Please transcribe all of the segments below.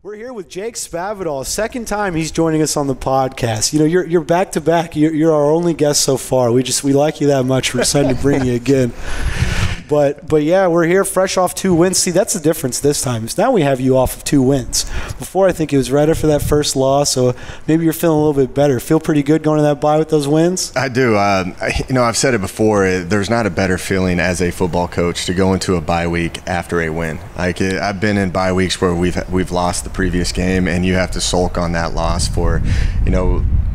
We're here with Jake Spavital. Second time he's joining us on the podcast. You know, you're back to back. You're our only guest so far. We like you that much. We're excited to bring you again. But yeah, we're here fresh off 2 wins. See, that's the difference this time. Is now we have you off of 2 wins. Before, I think it was right after that first loss, so maybe you're feeling a little bit better. Feel pretty good going to that bye with those wins? I do. I've said it before. There's not a better feeling as a football coach to go into a bye week after a win. I've been in bye weeks where we've lost the previous game, and you have to sulk on that loss for,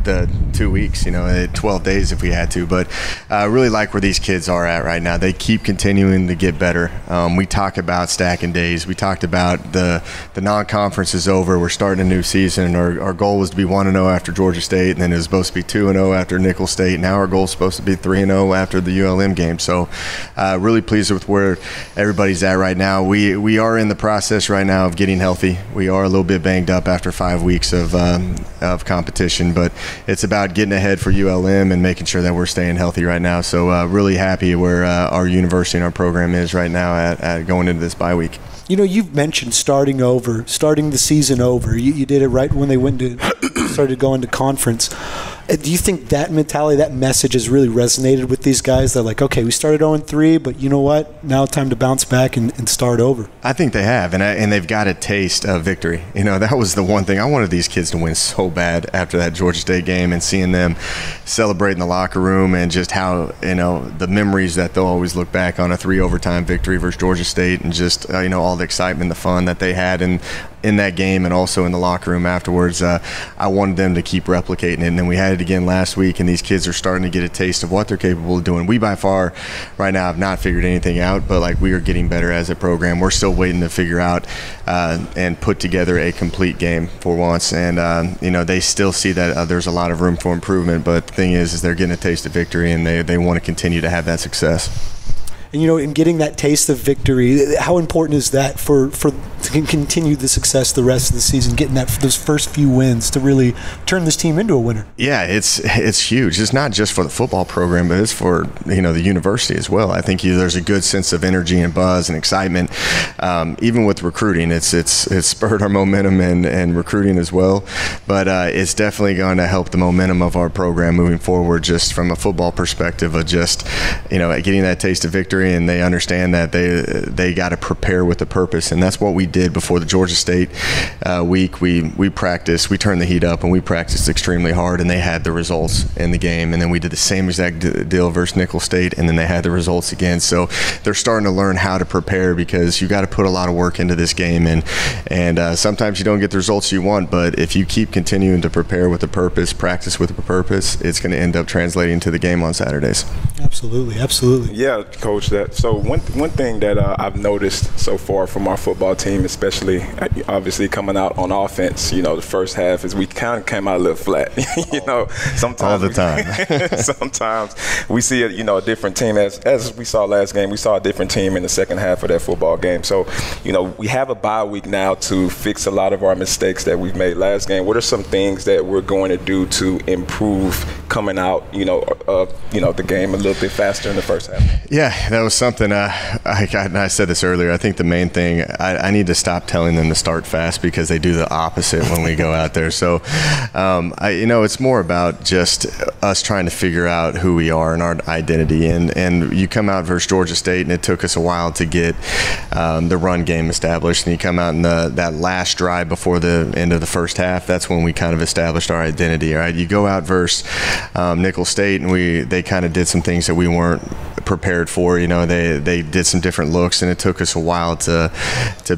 the 2 weeks, 12 days if we had to. But I really like where these kids are at right now. They keep continuing to get better. We talk about stacking days. We talked about the non-conference is over. We're starting a new season. Our goal was to be 1-0 after Georgia State, and then it was supposed to be 2-0 after Nicholls State. Now our goal is supposed to be 3-0 after the ULM game. So really pleased with where everybody's at right now. We are in the process right now of getting healthy. We are a little bit banged up after 5 weeks of competition, but it's about getting ahead for ULM and making sure that we're staying healthy right now. So really happy where our university and our program is right now at going into this bye week. You've mentioned starting the season over. You did it right when they started going to conference. Do you think that mentality, that message has really resonated with these guys? They're like, okay, we started 0-3, but you know what? Now time to bounce back and start over. I think they have, and they've got a taste of victory. That was the one thing. I wanted these kids to win so bad after that Georgia State game, and seeing them celebrate in the locker room, and just how, the memories that they'll always look back on a 3 overtime victory versus Georgia State, and just, all the excitement, the fun that they had in that game and also in the locker room afterwards. I wanted them to keep replicating it, and then we had it again last week, and these kids are starting to get a taste of what they're capable of doing. We by far right now have not figured anything out, but we are getting better as a program. We're still waiting to figure out and put together a complete game for once, and they still see that there's a lot of room for improvement, but the thing is they're getting a taste of victory, and they want to continue to have that success. And in getting that taste of victory, how important is that for to continue the success the rest of the season, getting those first few wins to really turn this team into a winner? Yeah, it's huge. It's not just for the football program, but it's for the university as well. I think there's a good sense of energy and buzz and excitement. Even with recruiting, it's spurred our momentum and recruiting as well. But it's definitely going to help the momentum of our program moving forward, just from a football perspective of just getting that taste of victory. And they understand that they got to prepare with a purpose, and that's what we did before the Georgia State week. We practiced, we turned the heat up, and we practiced extremely hard, and they had the results in the game. And then we did the same exact deal versus Nicholls State, and then they had the results again. So they're starting to learn how to prepare, because you got to put a lot of work into this game, and sometimes you don't get the results you want, but if you keep continuing to prepare with a purpose, practice with a purpose, it's going to end up translating to the game on Saturdays. Absolutely. Yeah, Coach. So one thing that I've noticed so far from our football team, especially obviously coming out on offense, the first half, is we kind of came out a little flat. Sometimes all the time. Sometimes we see a different team. As we saw last game, we saw a different team in the second half of that football game. So we have a bye week now to fix a lot of our mistakes that we've made last game. What are some things that we're going to do to improve coming out the game a little bit faster in the first half? Yeah, that was something I said this earlier. I think the main thing, I need to stop telling them to start fast, because they do the opposite when we go out there. So it's more about just us trying to figure out who we are and our identity, and you come out versus Georgia State, and it took us a while to get the run game established, and you come out in that last drive before the end of the first half. That's when we kind of established our identity. Right, you go out versus Nicholls State, and they kind of did some things that we weren't prepared for. They did some different looks, and it took us a while to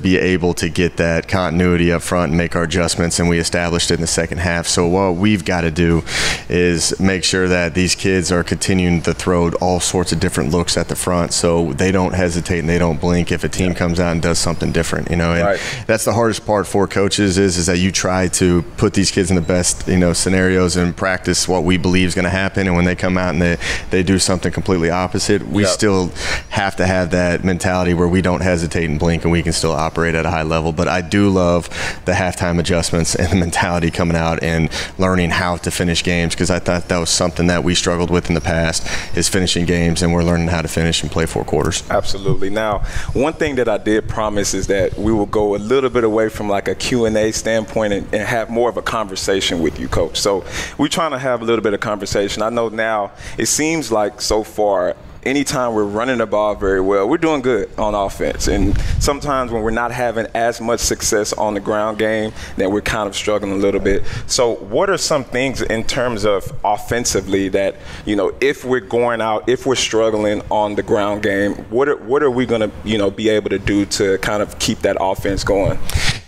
be able to get that continuity up front and make our adjustments, and we established it in the second half. So what we've got to do is make sure that these kids are continuing to throw all sorts of different looks at the front, so they don't hesitate and they don't blink if a team comes out and does something different. And right. That's the hardest part for coaches is that you try to put these kids in the best scenarios and practice what we believe is going to happen, and when they come out and they do something completely opposite, it, we still have to have that mentality where we don't hesitate and blink and we can still operate at a high level. But I do love the halftime adjustments and the mentality coming out and learning how to finish games, because I thought that was something that we struggled with in the past, is finishing games, and we're learning how to finish and play 4 quarters. Absolutely. Now, one thing that I did promise is that we will go a little bit away from like a Q&A standpoint and have more of a conversation with you, Coach. So we're trying to have a little bit of conversation. I know now it seems like so far, anytime we're running the ball very well, we're doing good on offense. And sometimes when we're not having as much success on the ground game, then we're kind of struggling a little bit. So what are some things in terms of offensively that, if we're going out, if we're struggling on the ground game, what are we going to, be able to do to kind of keep that offense going?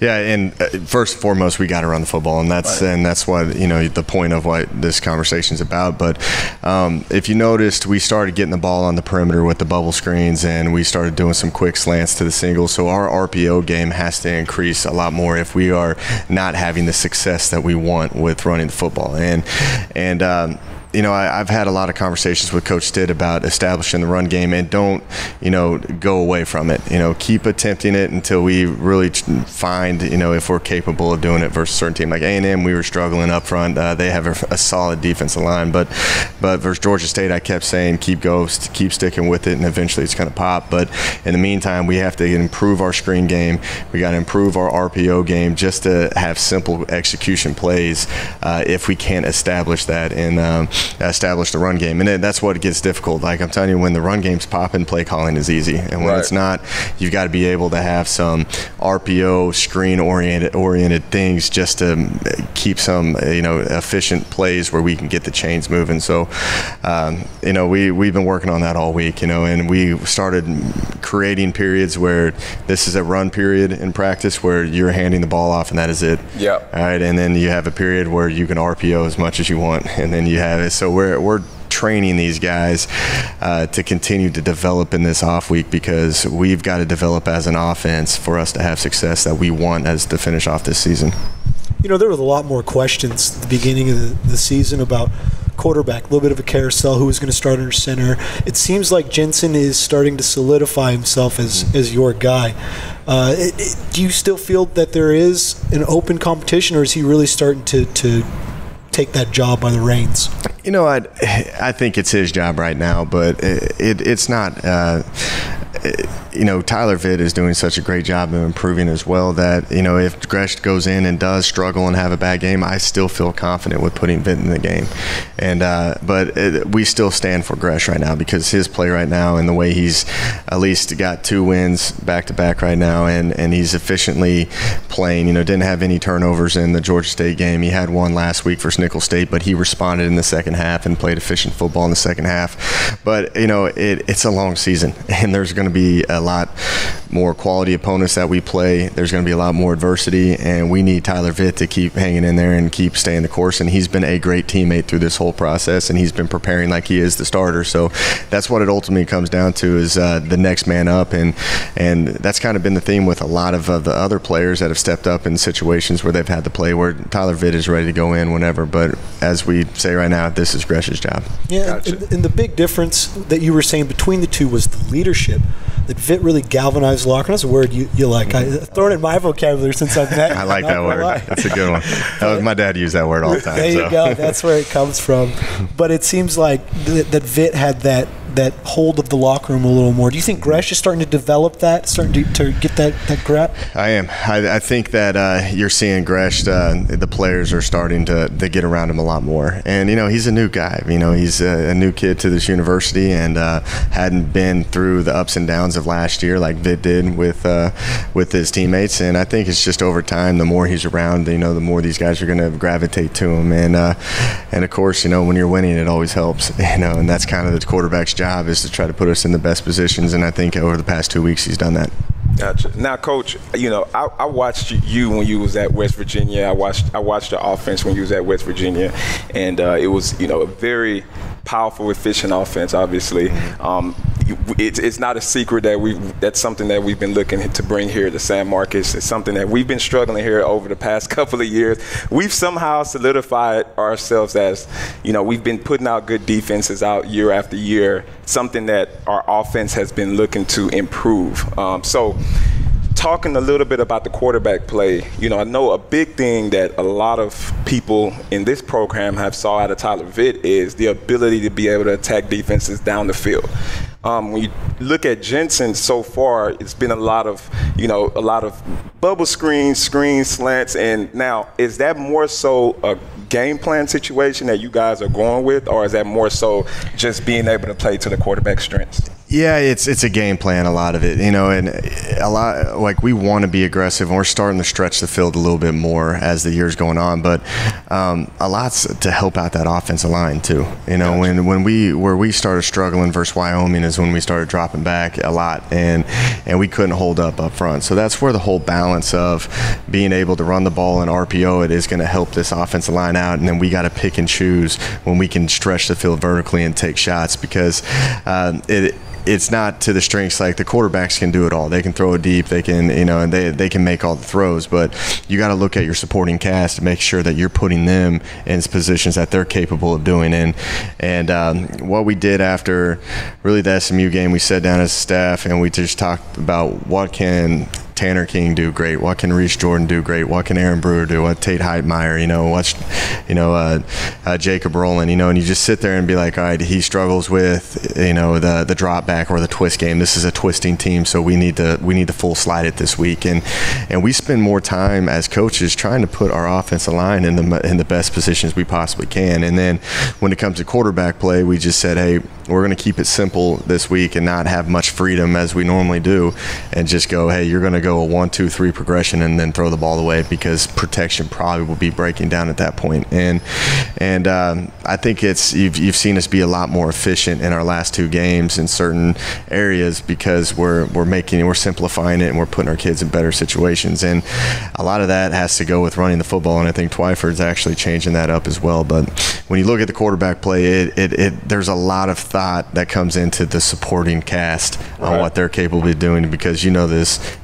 Yeah, and first and foremost, we got to run the football, and that's what the point of what this conversation is about. But if you noticed, we started getting the ball on the perimeter with the bubble screens, and we started doing some quick slants to the single. So our RPO game has to increase a lot more if we are not having the success that we want with running the football. And I've had a lot of conversations with Coach Stitt about establishing the run game, and don't, go away from it. Keep attempting it until we really find, if we're capable of doing it versus a certain team. Like A&M, we were struggling up front. They have a solid defensive line, but versus Georgia State, I kept saying keep sticking with it, and eventually it's going to pop. But in the meantime, we have to improve our screen game. We got to improve our RPO game just to have simple execution plays if we can't establish that and establish the run game. And that's what gets difficult. Like I'm telling you, when the run game's popping, play calling is easy. And when it's not, you've got to be able to have some RPO screen-oriented things just to keep some, efficient plays where we can get the chains moving. So, we've been working on that all week, and we started creating periods where this is a run period in practice where you're handing the ball off and that is it. Yeah. All right. And then you have a period where you can RPO as much as you want, and then you have it. So we're training these guys to continue to develop in this off week, because we've got to develop as an offense for us to have success that we want as to finish off this season. There was a lot more questions at the beginning of the season about quarterback, a little bit of a carousel, who was going to start under center. It seems like Jensen is starting to solidify himself as your guy. Do you still feel that there is an open competition, or is he really starting to take that job by the reins? I think it's his job right now, but it's not. Tyler Vitt is doing such a great job of improving as well that, if Gresh goes in and does struggle and have a bad game, I still feel confident with putting Vitt in the game. And but we still stand for Gresh right now, because his play right now and the way he's at least got 2 wins back-to-back right now, and he's efficiently playing. Didn't have any turnovers in the Georgia State game. He had one last week versus Nicholls State, but he responded in the second half and played efficient football in the second half. But, it's a long season, and there's going to be a lot more quality opponents that we play. There's going to be a lot more adversity, and we need Tyler Vitt to keep hanging in there and keep staying the course. And he's been a great teammate through this whole process, and he's been preparing like he is the starter. So that's what it ultimately comes down to, is the next man up, and that's kind of been the theme with a lot of the other players that have stepped up in situations where they've had to play, where Tyler Vitt is ready to go in whenever. But as we say right now, this is Gresh's job. Yeah, gotcha. And the big difference that you were saying between the two was the leadership. That Vitt really galvanized the locker room. That's a word you like. I've thrown it in my vocabulary since I've met you. I like that word. That's a good one. My dad used that word all the time. There you go. That's where it comes from. But it seems like that Vitt had that hold of the locker room a little more. Do you think Gresh is starting to develop that, starting to get that grab? I am. I think that you're seeing Gresh, the players are starting to get around him a lot more. And, he's a new guy. He's a new kid to this university, and hadn't been through the ups and downs of last year like Vitt did with his teammates. And I think it's just over time, the more he's around, the more these guys are going to gravitate to him. And of course, when you're winning, it always helps. And that's kind of the quarterback's job, is to try to put us in the best positions. And I think over the past 2 weeks, he's done that. Gotcha. Now, Coach, I watched you when you was at West Virginia. I watched the offense when you was at West Virginia, and it was, a very powerful, efficient offense, obviously. It's not a secret that that's something that we've been looking to bring here to San Marcos. It's something that we've been struggling here over the past couple of years. We've somehow solidified ourselves as, we've been putting out good defenses out year after year, something that our offense has been looking to improve. So talking a little bit about the quarterback play, I know a big thing that a lot of people in this program have saw out of Tyler Vitt is the ability to be able to attack defenses down the field. When you look at Jensen so far, it's been a lot of bubble screens, slants, and now is that more so a game plan situation that you guys are going with, or is that more so just being able to play to the quarterback's strengths? Yeah, it's a game plan, a lot of it, and a lot, like, we want to be aggressive, and we're starting to stretch the field a little bit more as the year's going on, but a lot's to help out that offensive line too. Where we started struggling versus Wyoming is when we started dropping back a lot, and we couldn't hold up front. So that's where the whole balance of being able to run the ball and RPO it is going to help this offensive line out, and then we got to pick and choose when we can stretch the field vertically and take shots, because it's not to the strengths. Like, the quarterbacks can do it all. They can throw it deep. They can, and they can make all the throws. But you got to look at your supporting cast to make sure that you're putting them in positions that they're capable of doing. And what we did after really the SMU game, we sat down as a staff and we just talked about what can Tanner King do great, what can Reese Jordan do great, what can Aaron Brewer do, what Tate Heitmeyer, what's Jacob Rowland, and you just sit there and be like, all right, he struggles with the drop back or the twist game. This is a twisting team, so we need to full slide it this week, and we spend more time as coaches trying to put our offensive line in the best positions we possibly can. And then when it comes to quarterback play, we just said, hey, we're going to keep it simple this week and not have much freedom as we normally do, and just go, hey, you're going to go a 1-2-3 progression and then throw the ball away, because protection probably will be breaking down at that point. And I think you've seen us be a lot more efficient in our last two games in certain areas, because we're simplifying it and we're putting our kids in better situations. And a lot of that has to go with running the football, and I think Twyford's actually changing that up as well. But when you look at the quarterback play, there's a lot of thought that comes into the supporting cast on what they're capable of doing, because it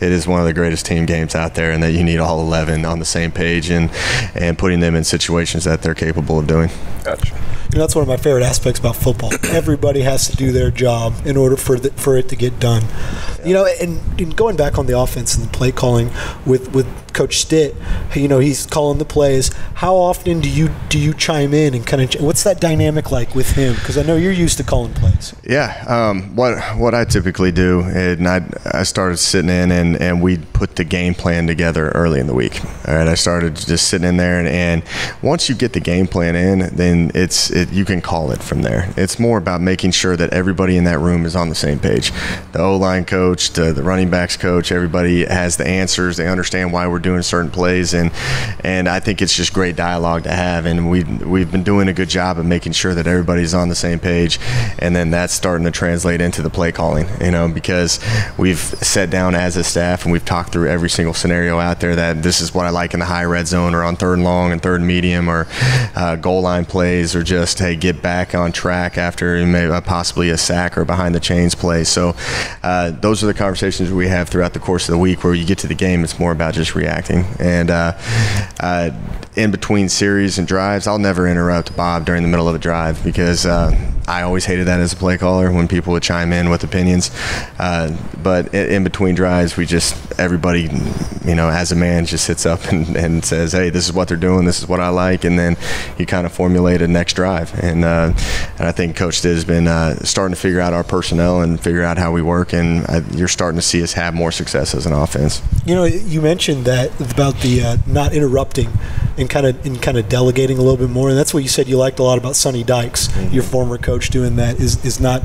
is one of the greatest team games out there, and that you need all 11 on the same page and putting them in situations that they're capable of doing. Gotcha. That's one of my favorite aspects about football. Everybody has to do their job in order for it to get done. And going back on the offense and the play calling with Coach Stitt, he's calling the plays. How often do you chime in and kind of what's that dynamic like with him? Because I know you're used to calling plays. Yeah. What I typically do, and I started sitting in and we put the game plan together early in the week. All right. I started just sitting in there, and once you get the game plan in, then you can call it from there. It's more about making sure that everybody in that room is on the same page. The O-line coach, the running backs coach, everybody has the answers. They understand why we're doing certain plays, and I think it's just great dialogue to have. And we've been doing a good job of making sure that everybody's on the same page, and then that's starting to translate into the play calling. Because we've sat down as a staff and we've talked through every single scenario out there, that this is what I like in the high red zone, or on third and long and third and medium, or goal line plays, or just, hey, get back on track after possibly a sack or behind the chains play. So those are the conversations we have throughout the course of the week. Where you get to the game, it's more about just reacting. And in between series and drives, I'll never interrupt Bob during the middle of a drive, because I always hated that as a play caller, when people would chime in with opinions. But in between drives, everybody, as a man, just sits up and says, hey, this is what they're doing, this is what I like, and then you kind of formulate a next drive. And I think Coach Stitt has been starting to figure out our personnel and figure out how we work, and you're starting to see us have more success as an offense. You mentioned that about the not interrupting and kind of delegating a little bit more, and that's what you said you liked a lot about Sonny Dykes, your former coach, doing that, is not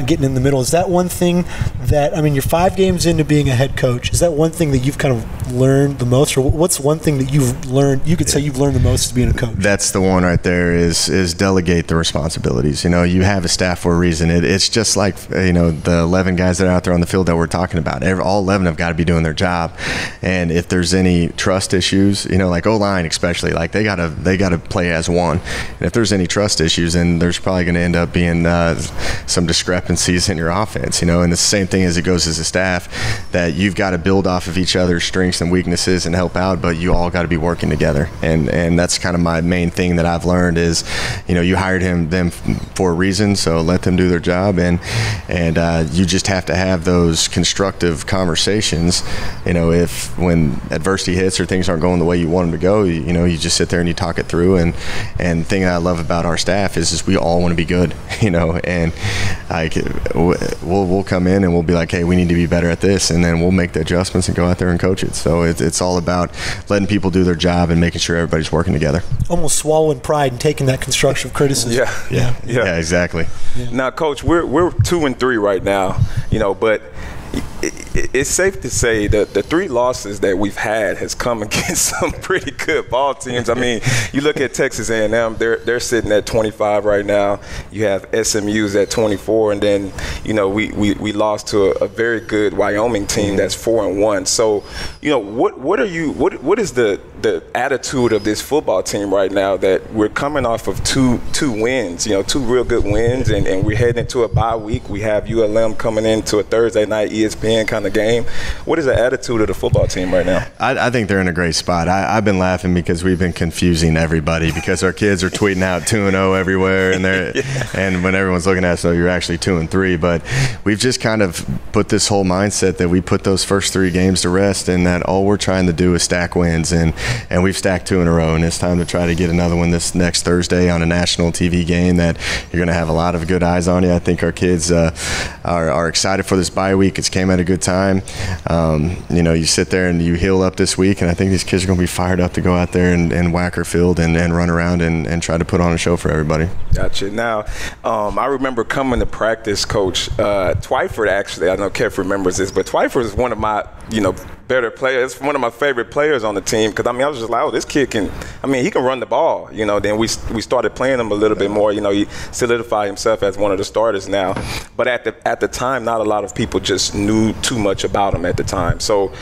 getting in the middle. Is that one thing that, you're 5 games into being a head coach, is that one thing that you've kind of learned the most, or what's one thing that you've learned? You could say you've learned the most as being a coach. That's the one right there. Is delegate the responsibilities. You have a staff for a reason. It's just like the 11 guys that are out there on the field that we're talking about. All 11 have got to be doing their job, and if there's any trust issues, like O-line especially, like they gotta play as one. And if there's any trust issues, then there's probably going to end up being some discrepancies in your offense. And the same thing as it goes as a staff, that you've got to build off of each other's strengths and weaknesses and help out, but you all got to be working together. And that's kind of my main thing that I've learned is, you hired them for a reason, so let them do their job, and you just have to have those constructive conversations. If when adversity hits or things aren't going the way you want them to go, you just sit there and you talk it through. And the thing that I love about our staff is we all want to be good, and we'll come in and we'll be like, hey, we need to be better at this, and then we'll make the adjustments and go out there and coach it. So it's all about letting people do their job and making sure everybody's working together. Almost swallowing pride and taking that constructive criticism. Yeah, exactly. Yeah. Now, Coach, we're 2-3 right now, but it's safe to say that the 3 losses that we've had has come against some pretty good ball teams. I mean, you look at Texas A&M; they're sitting at 25 right now. You have SMU's at 24, and then we lost to a very good Wyoming team that's 4-1. So, what is the attitude of this football team right now, that we're coming off of two wins, 2 real good wins, and we're heading into a bye week. We have ULM coming into a Thursday night ESPN kind of game. What is the attitude of the football team right now? I think they're in a great spot. I've been laughing because we've been confusing everybody, because our kids are tweeting out 2-0 everywhere, and and when everyone's looking at us, you're actually 2-3. But we've just kind of put this whole mindset that we put those first 3 games to rest, and that all we're trying to do is stack wins, and we've stacked 2 in a row, and it's time to try to get another one this next Thursday on a national TV game that you're going to have a lot of good eyes on you. I think our kids are excited for this bye week. It's came at a good time. You sit there and you heal up this week, and I think these kids are going to be fired up to go out there and whack our field and run around and try to put on a show for everybody. Gotcha. Now, I remember coming to practice, Coach. Twyford, actually, I know Keff remembers this, but Twyford is one of my, better players. It's one of my favorite players on the team, because, I was just like, oh, this kid he can run the ball. Then we started playing him a little bit more. He solidified himself as one of the starters now. But at the time, not a lot of people just knew too much about him at the time. So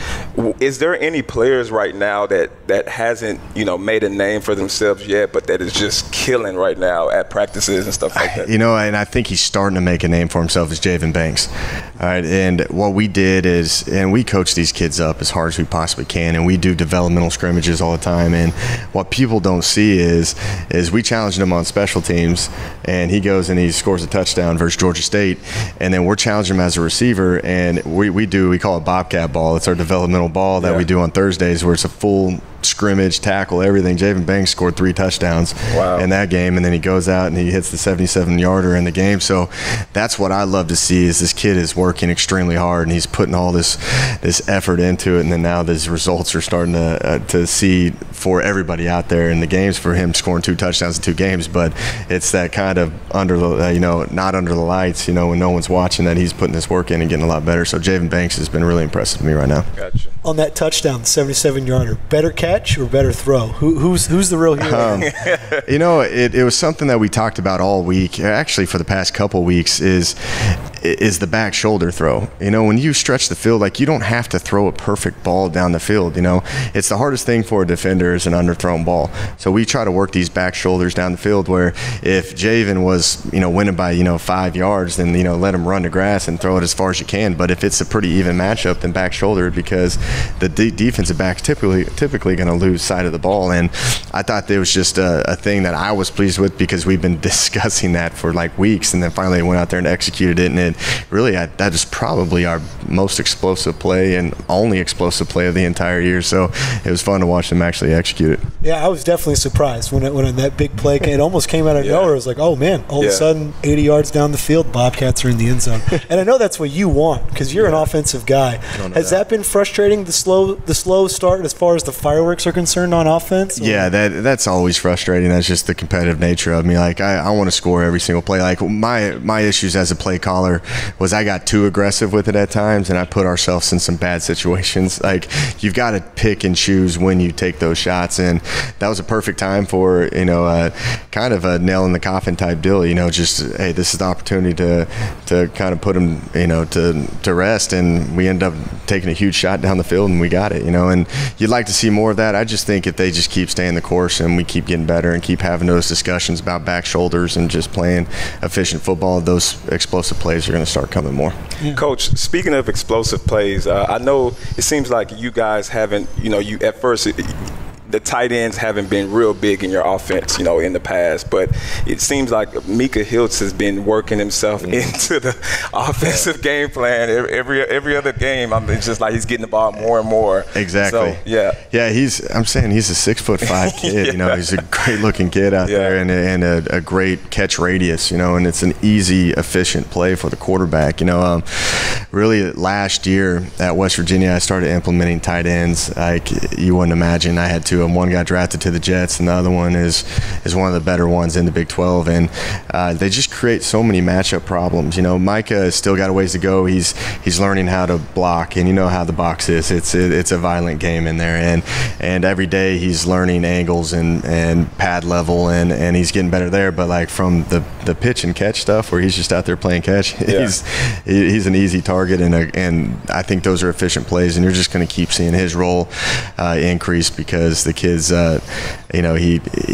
is there any players right now that hasn't, made a name for themselves yet, but that is just killing right now at practices and stuff like that? And I think he's starting to make a name for himself, is Javen Banks. All right, and what we did is, and we coach these kids up as hard as we possibly can, and we do developmental scrimmages all the time. And what people don't see is we challenged him on special teams, and he goes and he scores a touchdown versus Georgia State, and then we're challenging him as a receiver, and we call it Bobcat ball. It's our developmental ball that we do on Thursdays, where it's a full scrimmage, tackle, everything. Javen Banks scored 3 touchdowns in that game, and then he goes out and he hits the 77-yarder in the game. So that's what I love to see, is this kid is working extremely hard, and he's putting all this effort into it, and then now these results are starting to see for everybody out there in the games, for him scoring 2 touchdowns in 2 games. But it's that kind of under the not under the lights, when no one's watching, that he's putting this work in and getting a lot better. So Javen Banks has been really impressive to me right now. Gotcha. On that touchdown, the 77-yarder, better catch or better throw? Who's the real hero? It was something that we talked about all week, actually for the past couple weeks, is the back shoulder throw. When you stretch the field, you don't have to throw a perfect ball down the field. It's the hardest thing for a defender is an underthrown ball. So we try to work these back shoulders down the field, where if Javen was, winning by, 5 yards, then, let him run the grass and throw it as far as you can. But if it's a pretty even matchup, then back shoulder, because the defensive back's typically going to lose sight of the ball. And I thought it was just a thing that I was pleased with, because we've been discussing that for weeks, and then finally went out there and executed it. And it really, that is probably our most explosive play and only explosive play of the entire year. So it was fun to watch them actually execute it. Yeah, I was definitely surprised when that big play came. It almost came out of nowhere. It was like, oh man, all of a sudden 80 yards down the field, Bobcats are in the end zone. And I know that's what you want, because you're an offensive guy. Has that been frustrating, the slow start as far as the fireworks are concerned on offense? Or? Yeah, that's always frustrating. That's just the competitive nature of me. I want to score every single play. My issues as a play caller or was I got too aggressive with it at times and I put ourselves in some bad situations. Like, you've got to pick and choose when you take those shots, and that was a perfect time for, kind of a nail in the coffin type deal, just, hey, this is the opportunity to kind of put him, to rest, and we end up taking a huge shot down the field and we got it, and you'd like to see more of that. I just think if they just keep staying the course and we keep getting better and keep having those discussions about back shoulders and just playing efficient football, those explosive plays are going to start coming more. Yeah. Coach, speaking of explosive plays, I know it seems like you guys haven't, you at first the tight ends haven't been real big in your offense, in the past. But it seems like Mika Hiltz has been working himself into the offensive game plan every other game. It's just like he's getting the ball more and more. Exactly. So, yeah. Yeah, I'm saying he's a 6'5" kid. He's a great looking kid out there, and a great catch radius. And it's an easy, efficient play for the quarterback. Really last year at West Virginia, I started implementing tight ends like you wouldn't imagine. I had two. And one got drafted to the Jets, and the other one is one of the better ones in the Big 12. And they just create so many matchup problems. Micah has still got a ways to go. He's learning how to block, and you know how the box is. It's a violent game in there, and every day he's learning angles and pad level, and he's getting better there. But like from the pitch and catch stuff, where he's just out there playing catch, he's an easy target, and I think those are efficient plays, and you're just going to keep seeing his role increase because the kid's,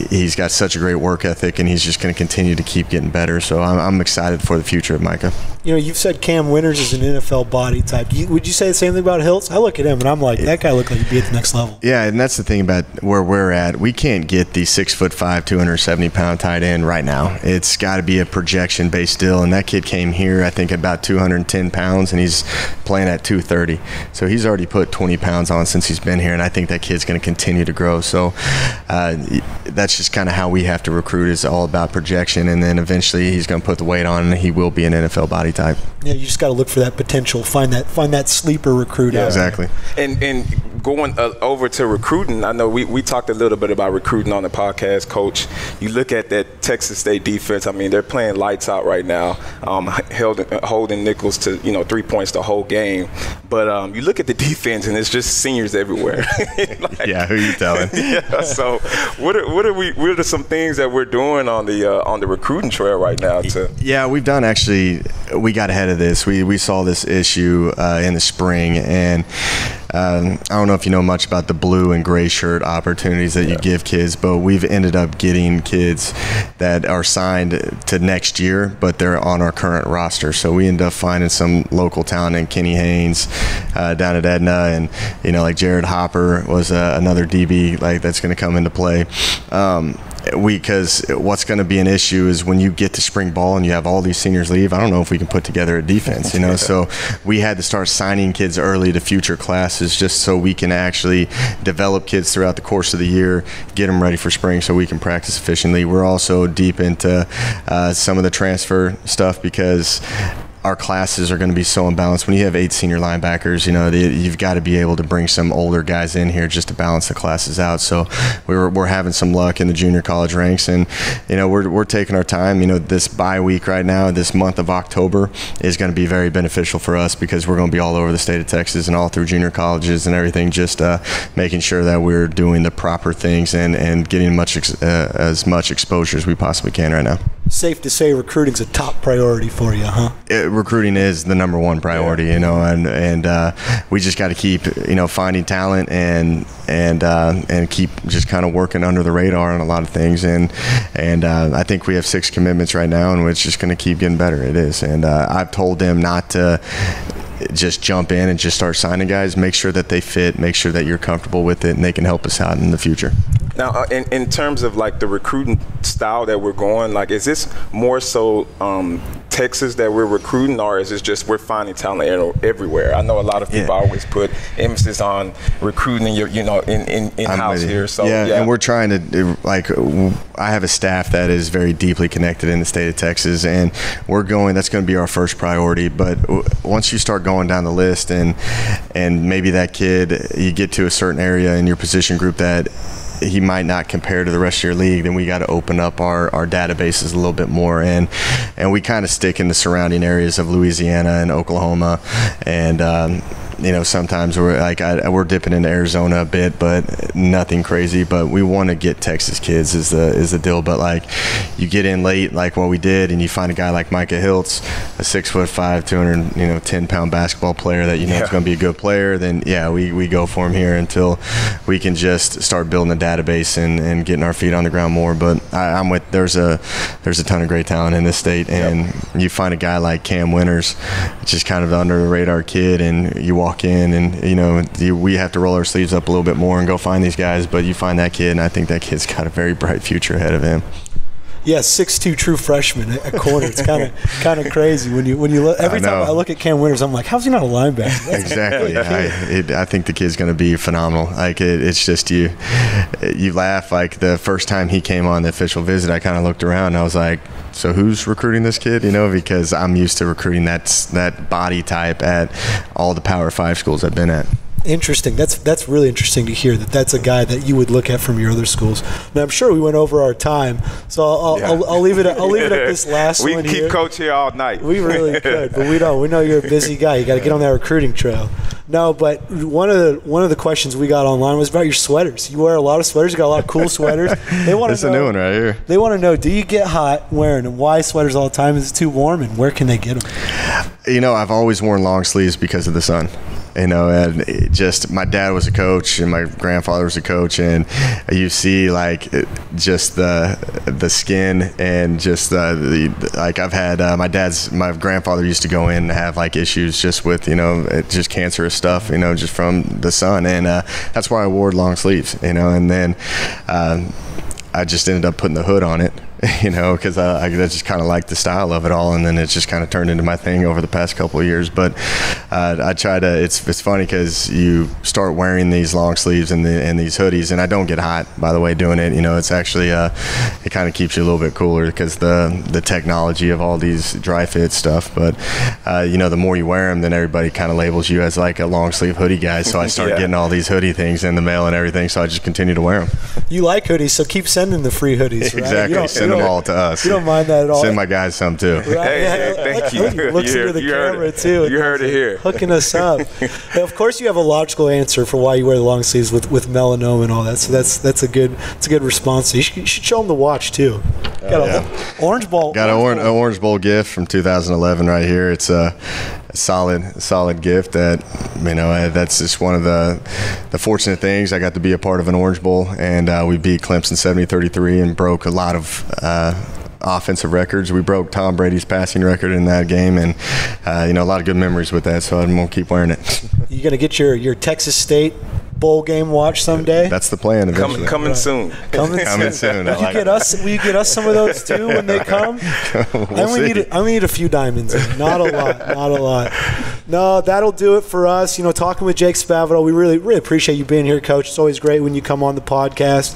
he's got such a great work ethic, and he's just going to continue to keep getting better. So I'm excited for the future of Micah. You've said Cam Winters is an NFL body type. Would you say the same thing about Hiltz? I look at him, and I'm like, that guy looked like he'd be at the next level. Yeah, and that's the thing about where we're at. We can't get the 6'5", 270-pound tight end right now. It's got to be a projection-based deal, and that kid came here, I think, about 210 pounds, and he's playing at 230. So he's already put 20 pounds on since he's been here, and I think that kid's going to continue to grow. So that's just kind of how we have to recruit. It's all about projection, and then eventually he's going to put the weight on, and he will be an NFL body type. Yeah, you just got to look for that potential, find that sleeper recruit. Yeah, exactly. And going over to recruiting, I know we talked a little bit about recruiting on the podcast, Coach. You look at that Texas State defense. I mean, they're playing lights out right now, holding Nicholls to 3 points the whole game. But you look at the defense, and it's just seniors everywhere. Yeah, who you telling? Yeah. So what are some things that we're doing on the recruiting trail right now? Yeah, we got ahead of this. We saw this issue in the spring, and I don't know if you know much about the blue and gray shirt opportunities that you give kids, but we've ended up getting kids that are signed to next year, but they're on our current roster. So we end up finding some local talent in Kenny Haynes down at Edna, and like Jared Hopper was another DB that's going to come into play. Because what's going to be an issue is when you get to spring ball and you have all these seniors leave, I don't know if we can put together a defense, So we had to start signing kids early to future classes just so we can actually develop kids throughout the course of the year, get them ready for spring so we can practice efficiently. We're also deep into some of the transfer stuff because our classes are going to be so imbalanced. When you have 8 senior linebackers, you've got to be able to bring some older guys in here just to balance the classes out. So we're having some luck in the junior college ranks, and we're taking our time. This bye week right now, this month of October, is going to be very beneficial for us because we're going to be all over the state of Texas and all through junior colleges and everything, just making sure that we're doing the proper things and getting as much exposure as we possibly can right now. Safe to say recruiting's a top priority for you, huh? Recruiting is the number one priority, and we just got to keep, finding talent and keep just kind of working under the radar on a lot of things. And I think we have 6 commitments right now, and it's just going to keep getting better. It is, and I've told them not to just jump in and just start signing guys. Make sure that they fit, make sure that you're comfortable with it, and they can help us out in the future. Now, in terms of the recruiting style that we're going, is this more so Texas that we're recruiting, or is it just we're finding talent everywhere? I know a lot of people always put emphasis on recruiting in-house here. So and we're trying to I have a staff that is very deeply connected in the state of Texas, and that's going to be our first priority. But once you start going down the list and maybe that kid, you get to a certain area in your position group that he might not compare to the rest of your league, then we got to open up our databases a little bit more. And we kind of stick in the surrounding areas of Louisiana and Oklahoma. And, sometimes we're dipping into Arizona a bit, but nothing crazy. But we want to get Texas kids is the deal. But like you get in late, like what we did, and you find a guy like Micah Hiltz, a 6'5", 210-pound basketball player that is going to be a good player. Then we go for him here until we can just start building a database and getting our feet on the ground more. But there's a ton of great talent in this state, and you find a guy like Cam Winters, just kind of the under the radar kid, and you walk in and we have to roll our sleeves up a little bit more and go find these guys, but you find that kid, and I think that kid's got a very bright future ahead of him. Yeah, 6'2" true freshman at corner. It's kind of crazy when you look. Every time I look at Cam Winters, I'm like, how's he not a linebacker? That's exactly. I think the kid's going to be phenomenal. Like it's just you laugh. Like the first time he came on the official visit, I kind of looked around and I was like, so who's recruiting this kid? Because I'm used to recruiting that body type at all the Power 5 schools I've been at. Interesting. That's really interesting to hear that's a guy that you would look at from your other schools. Now I'm sure we went over our time, so I'll leave it at this last one. We can keep Coach here all night. We really could, but we don't. We know you're a busy guy. You got to get on that recruiting trail. No, but one of the questions we got online was about your sweaters. You wear a lot of sweaters. You got a lot of cool sweaters. They want to know. That's a new one right here. They want to know: do you get hot wearing them? Why sweaters all the time? Is it too warm? And where can they get them? I've always worn long sleeves because of the sun. And just my dad was a coach and my grandfather was a coach, and you see just the skin and just I've had my grandfather used to go in and have issues just with just cancerous stuff just from the sun, and that's why I wore long sleeves and then I just ended up putting the hood on it. Because I just kind of like the style of it all, and then it's just kind of turned into my thing over the past couple of years. But I try to. It's funny because you start wearing these long sleeves and these hoodies, and I don't get hot, by the way, doing it. It's actually it kind of keeps you a little bit cooler because the technology of all these dry fit stuff. But the more you wear them, then everybody kind of labels you as like a long sleeve hoodie guy. So I start getting all these hoodie things in the mail and everything. So I just continue to wear them. You like hoodies, so keep sending the free hoodies. Right? Exactly. Send them all to us. You don't mind that at all. Send my guys some too. Right? Hey, thank you. He looks into the camera too. You heard it here. Hooking us up. And of course, you have a logical answer for why you wear the long sleeves with melanoma and all that. So that's a good response. You should show them the watch too. Got an Orange Bowl. Got an Orange Bowl gift from 2011 right here. It's a solid gift that that's just one of the fortunate things. I got to be a part of an Orange Bowl, and we beat Clemson 70-33 and broke a lot of offensive records. We broke Tom Brady's passing record in that game, and a lot of good memories with that, so I'm going to keep wearing it. You going to get your Texas State bowl game watch someday? That's the plan eventually. Coming soon. Coming soon. Will you get us some of those too when they come? I only need a few diamonds. Not a lot. No, that'll do it for us. Talking with Jake Spavital, we really appreciate you being here, Coach. It's always great when you come on the podcast.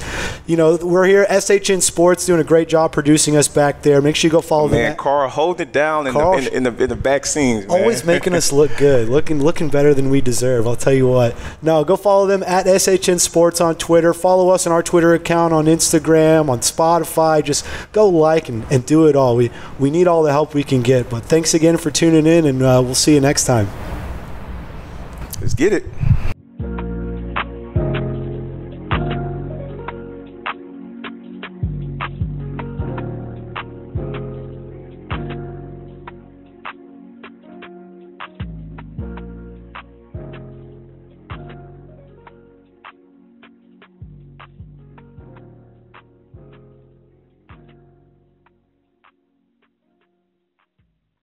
We're here, SHN Sports, doing a great job producing us back there. Make sure you go follow them. Man, Carl, hold it down in the back scenes, man. Always making us look good, looking better than we deserve. I'll tell you what. No, go follow them at SHN Sports on Twitter. Follow us on our Twitter account, on Instagram, on Spotify. Just go like and do it all. We need all the help we can get. But thanks again for tuning in, and we'll see you next time. Let's get it.